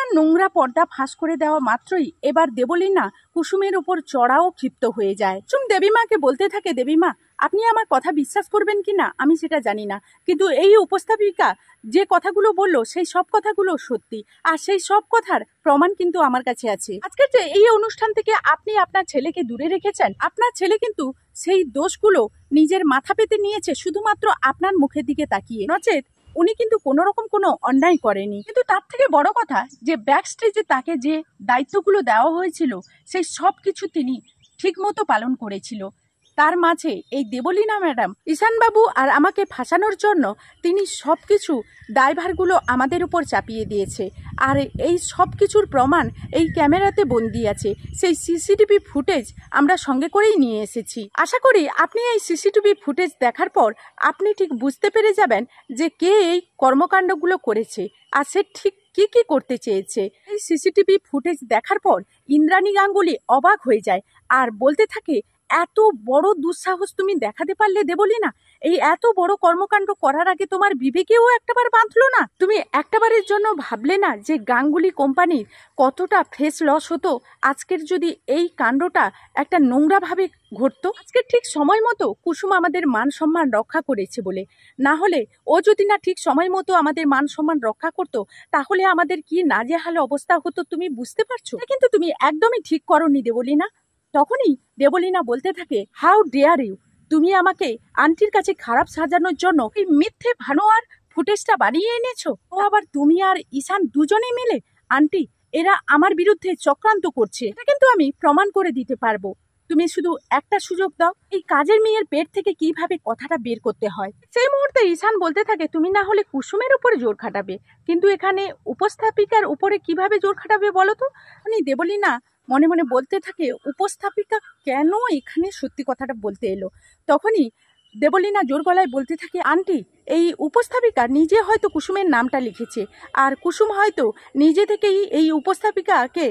কুসুমের নোংরা পর্দা ফাঁস করে দেওয়া মাত্রই এবার দেবলীনা কুসুমের উপর চড়াও ক্ষিপ্ত হয়ে যায়। কুসুম দেবীমাকে বলতে থাকে, দেবীমা আপনি আমার কথা বিশ্বাস করবেন কিনা আমি সেটা জানি না, কিন্তু এই উপস্থাপিকা যে কথাগুলো বললো সেই সব কথাগুলো সত্যি, আর সেই সব কথার প্রমাণ কিন্তু আমার কাছে আছে। আজকের যে এই অনুষ্ঠান থেকে আপনি আপনার ছেলেকে দূরে রেখেছেন, আপনার ছেলে কিন্তু সেই দোষগুলো নিজের মাথা পেতে নিয়েছে শুধুমাত্র আপনার মুখের দিকে তাকিয়ে, নচেত উনি কিন্তু কোনো রকম কোনো অন্যায় করেনি। কিন্তু তার থেকে বড় কথা যে ব্যাক স্টেজে তাকে যে দায়িত্বগুলো দেওয়া হয়েছিল সেই সব কিছু তিনি ঠিক মতো পালন করেছিল। তার মাঝে এই দেবলীনা ম্যাডাম ঈশানবাবু আর আমাকে ফাঁসানোর জন্য তিনি সব কিছু দায়ভারগুলো আমাদের উপর চাপিয়ে দিয়েছে। আর এই সব কিছুর প্রমাণ এই ক্যামেরাতে বন্দি আছে, সেই সিসিটিভি ফুটেজ আমরা সঙ্গে করেই নিয়ে এসেছি। আশা করি আপনি এই সিসিটিভি ফুটেজ দেখার পর আপনি ঠিক বুঝতে পেরে যাবেন যে কে এই কর্মকাণ্ডগুলো করেছে আর সে ঠিক কি কি করতে চেয়েছে। এই সিসিটিভি ফুটেজ দেখার পর ইন্দ্রাণী গাঙ্গুলি অবাক হয়ে যায় আর বলতে থাকে, এত বড় দুঃসাহস তুমি দেখাতে পারলে দেবলীনা? এই এত বড় কর্মকাণ্ড করার আগে তোমার বিবেকেও একটাবার বাঁধলো না? তুমি একটাবারের জন্য ভাবলে না যে গাঙ্গুলি কোম্পানির কতটা ফেস লস হতো আজকের যদি এই কাণ্ডটা একটা নোংরাভাবে ঘটতো? আজকে ঠিক সময় মতো কুসুম আমাদের মান সম্মান রক্ষা করেছে বলে, না হলে ও যদি না ঠিক সময় মতো আমাদের মান সম্মান রক্ষা করতো তাহলে আমাদের কি নাজেহাল অবস্থা হতো তুমি বুঝতে পারছো? কিন্তু তুমি একদমই ঠিক করোনি দেবলীনা। তখনই দেবলীনা বলতে থাকে, হাউ ডেয়ার ইউ, তুমি আমাকে আন্টির কাছে খারাপ সাজানোর জন্য এই মিথ্যে ভানোয়ার ফুটেজটা বানিয়ে এনেছো। ও আবার তুমি আর ঈশান দুজনে মিলে, আন্টি এরা আমার বিরুদ্ধে চক্রান্ত করছে, এটা কিন্তু আমি প্রমাণ করে দিতে পারবো। তুমি শুধু একটা সুযোগ দাও, এই কাজের মেয়ের পেট থেকে কিভাবে কথাটা বের করতে হয়। সেই মুহূর্তে ঈশান বলতে থাকে, তুমি না হলে কুসুমের উপরে জোর খাটাবে, কিন্তু এখানে উপস্থাপিকার উপরে কিভাবে জোর খাটাবে বলো তো? উনি দেবলীনা মনে মনে বলতে থাকে, উপস্থাপিকা কেন এখানে সত্যি কথাটা বলতে এলো? তখনই দেবলীনা জোর গলায় বলতে থাকে, আন্টি এই উপস্থাপিকা নিজে হয়তো কুসুমের নামটা লিখেছে, আর কুসুম হয়তো নিজে থেকেই এই উপস্থাপিকাকে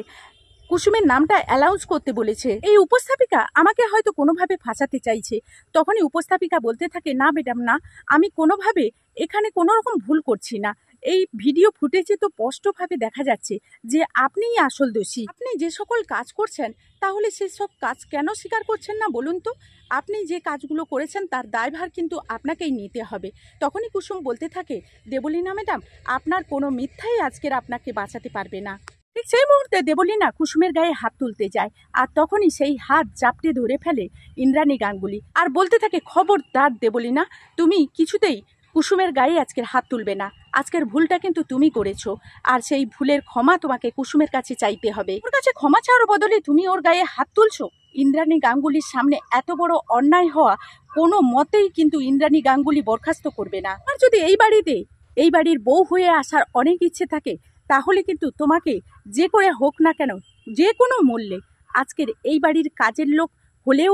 কুসুমের নামটা অ্যালাউন্স করতে বলেছে। এই উপস্থাপিকা আমাকে হয়তো কোনোভাবে ফাঁসাতে চাইছে। তখনই উপস্থাপিকা বলতে থাকে, না ম্যাডাম না, আমি কোনোভাবে এখানে কোনো রকম ভুল করছি না। এই ভিডিও ফুটেজে তো স্পষ্টভাবে দেখা যাচ্ছে যে আপনিই আসল দোষী। আপনি যে সকল কাজ করছেন তাহলে সেসব কাজ কেন স্বীকার করছেন না বলুন তো? আপনি যে কাজগুলো করেছেন তার দায়ভার কিন্তু আপনাকেই নিতে হবে। তখনই কুসুম বলতে থাকে, দেবলীনা ম্যাডাম আপনার কোনো মিথ্যাই আজকের আপনাকে বাঁচাতে পারবে না। ঠিক সেই মুহূর্তে দেবলীনা কুসুমের গায়ে হাত তুলতে যায়, আর তখনই সেই হাত জাপটে ধরে ফেলে ইন্দ্রাণী গাঙ্গুলি আর বলতে থাকে, খবরদার দেবলীনা, তুমি কিছুতেই কুসুমের গায়ে আজকের হাত তুলবে না। আজকের ভুলটা কিন্তু তুমি করেছো, আর সেই ভুলের ক্ষমা তোমাকে কুসুমের কাছে চাইতে হবে। ওর কাছে ক্ষমা চাওয়ার বদলে তুমি ওর গায়ে হাত তুলছো। ইন্দ্রাণী গাঙ্গুলির সামনে এত বড় অন্যায় হওয়া কোনো মতেই কিন্তু ইন্দ্রাণী গাঙ্গুলি বরখাস্ত করবে না। আর যদি এই বাড়িতে এই বাড়ির বউ হয়ে আসার অনেক ইচ্ছে থাকে তাহলে কিন্তু তোমাকে যে করে হোক না কেন, যে কোনো মূল্যে আজকের এই বাড়ির কাজের লোক হলেও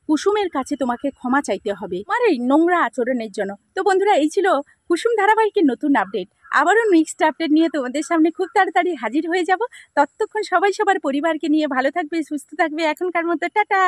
কুসুমের কাছে তোমাকে ক্ষমা চাইতে হবে আমার এই নোংরা আচরণের জন্য। তো বন্ধুরা, এই ছিল কুসুম ধারাবাহিকের নতুন আপডেট। আবারও নেক্সট আপডেট নিয়ে তোমাদের সামনে খুব তাড়াতাড়ি হাজির হয়ে যাব। ততক্ষণ সবাই সবার পরিবারকে নিয়ে ভালো থাকবে, সুস্থ থাকবে। এখনকার মতো টাটা।